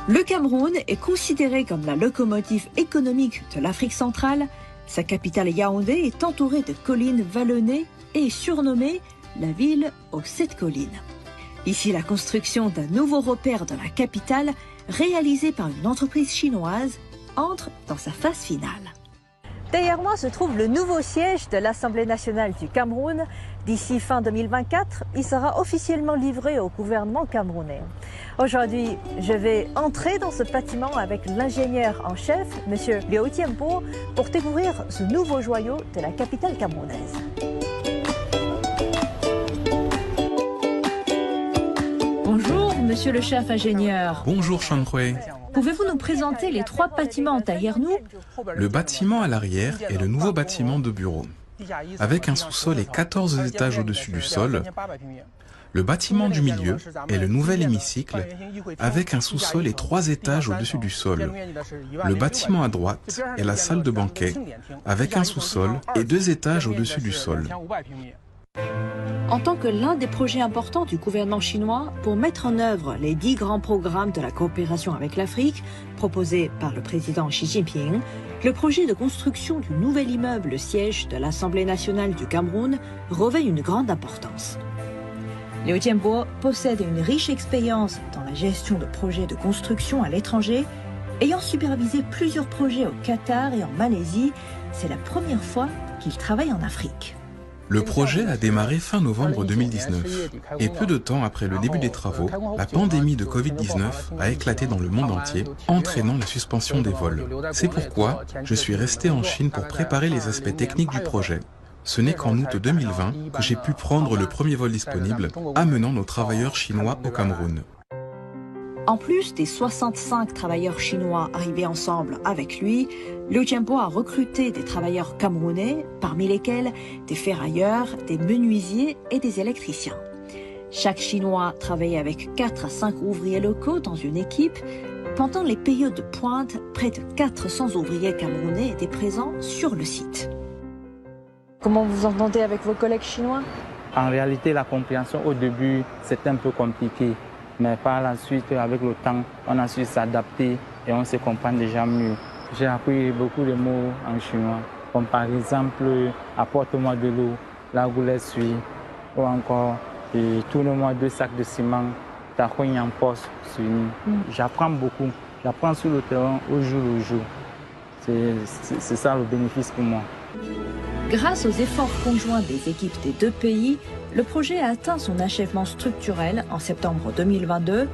Le Cameroun est considéré comme la locomotive économique de l'Afrique centrale. Sa capitale Yaoundé est entourée de collines vallonnées et est surnommée la ville aux 7 collines. Ici, la construction d'un nouveau repère de la capitale, réalisé par une entreprise chinoise, entre dans sa phase finale. Derrière moi se trouve le nouveau siège de l'Assemblée nationale du Cameroun. D'ici fin 2024, il sera officiellement livré au gouvernement camerounais. Aujourd'hui, je vais entrer dans ce bâtiment avec l'ingénieur en chef, M. Liu Jianbo, pour découvrir ce nouveau joyau de la capitale camerounaise. Bonjour, monsieur le chef ingénieur. Bonjour, Shanhui. Pouvez-vous nous présenter les 3 bâtiments derrière nous? Le bâtiment à l'arrière est le nouveau bâtiment de bureau, avec un sous-sol et 14 étages au-dessus du sol. Le bâtiment du milieu est le nouvel hémicycle, avec un sous-sol et 3 étages au-dessus du sol. Le bâtiment à droite est la salle de banquet, avec un sous-sol et 2 étages au-dessus du sol. En tant que l'un des projets importants du gouvernement chinois pour mettre en œuvre les 10 grands programmes de la coopération avec l'Afrique proposés par le président Xi Jinping, le projet de construction du nouvel immeuble siège de l'Assemblée nationale du Cameroun revêt une grande importance. Liu Jianbo possède une riche expérience dans la gestion de projets de construction à l'étranger. Ayant supervisé plusieurs projets au Qatar et en Malaisie, c'est la première fois qu'il travaille en Afrique. Le projet a démarré fin novembre 2019 et peu de temps après le début des travaux, la pandémie de Covid-19 a éclaté dans le monde entier, entraînant la suspension des vols. C'est pourquoi je suis resté en Chine pour préparer les aspects techniques du projet. Ce n'est qu'en août 2020 que j'ai pu prendre le premier vol disponible, amenant nos travailleurs chinois au Cameroun. En plus des 65 travailleurs chinois arrivés ensemble avec lui, Liu Jianbo a recruté des travailleurs camerounais, parmi lesquels des ferrailleurs, des menuisiers et des électriciens. Chaque Chinois travaillait avec 4 à 5 ouvriers locaux dans une équipe. Pendant les périodes de pointe, près de 400 ouvriers camerounais étaient présents sur le site. Comment vous entendez avec vos collègues chinois? En réalité, la compréhension au début, c'était un peu compliqué. Mais par la suite, avec le temps, on a su s'adapter et on se comprend déjà mieux. J'ai appris beaucoup de mots en chinois, comme par exemple « apporte-moi de l'eau »,« la goulette suit » ou encore « tourne-moi 2 sacs de ciment »,« ta cogne en poste » sur nous. J'apprends beaucoup, j'apprends sur le terrain au jour le jour. C'est ça le bénéfice pour moi. Grâce aux efforts conjoints des équipes des 2 pays, le projet a atteint son achèvement structurel en septembre 2022.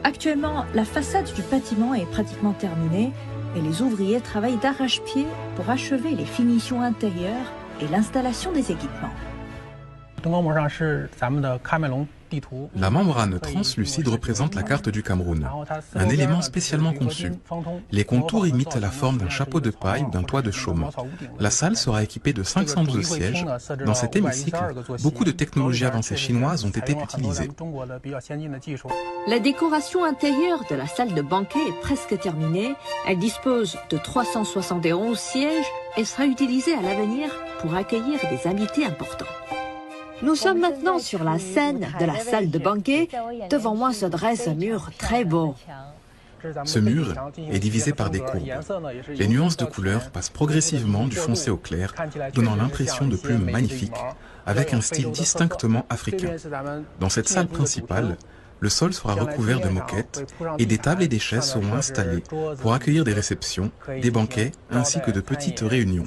Actuellement, la façade du bâtiment est pratiquement terminée et les ouvriers travaillent d'arrache-pied pour achever les finitions intérieures et l'installation des équipements. La membrane translucide représente la carte du Cameroun, un élément spécialement conçu. Les contours imitent la forme d'un chapeau de paille ou d'un toit de chaume. La salle sera équipée de 512 sièges. Dans cet hémicycle, beaucoup de technologies avancées chinoises ont été utilisées. La décoration intérieure de la salle de banquet est presque terminée. Elle dispose de 371 sièges et sera utilisée à l'avenir pour accueillir des invités importants. Nous sommes maintenant sur la scène de la salle de banquet. Devant moi se dresse un mur très beau. Ce mur est divisé par des courbes. Les nuances de couleurs passent progressivement du foncé au clair, donnant l'impression de plumes magnifiques, avec un style distinctement africain. Dans cette salle principale, le sol sera recouvert de moquettes et des tables et des chaises seront installées pour accueillir des réceptions, des banquets ainsi que de petites réunions.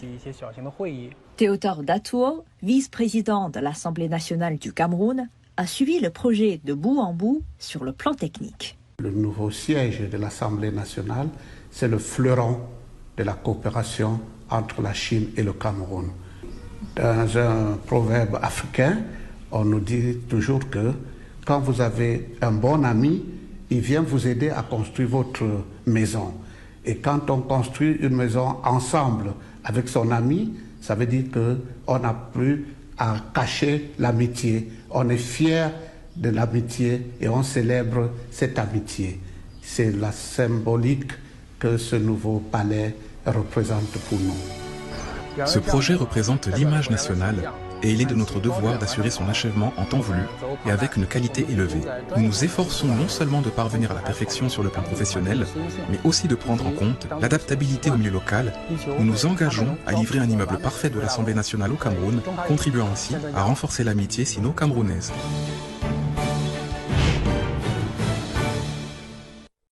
Théodore Datuo, vice-président de l'Assemblée nationale du Cameroun, a suivi le projet de bout en bout sur le plan technique. Le nouveau siège de l'Assemblée nationale, c'est le fleuron de la coopération entre la Chine et le Cameroun. Dans un proverbe africain, on nous dit toujours que quand vous avez un bon ami, il vient vous aider à construire votre maison. Et quand on construit une maison ensemble avec son ami, ça veut dire qu'on n'a plus à cacher l'amitié. On est fier de l'amitié et on célèbre cette amitié. C'est la symbolique que ce nouveau palais représente pour nous. Ce projet représente l'image nationale et il est de notre devoir d'assurer son achèvement en temps voulu et avec une qualité élevée. Nous nous efforçons non seulement de parvenir à la perfection sur le plan professionnel, mais aussi de prendre en compte l'adaptabilité au milieu local. Nous nous engageons à livrer un immeuble parfait de l'Assemblée nationale au Cameroun, contribuant ainsi à renforcer l'amitié sino-camerounaise.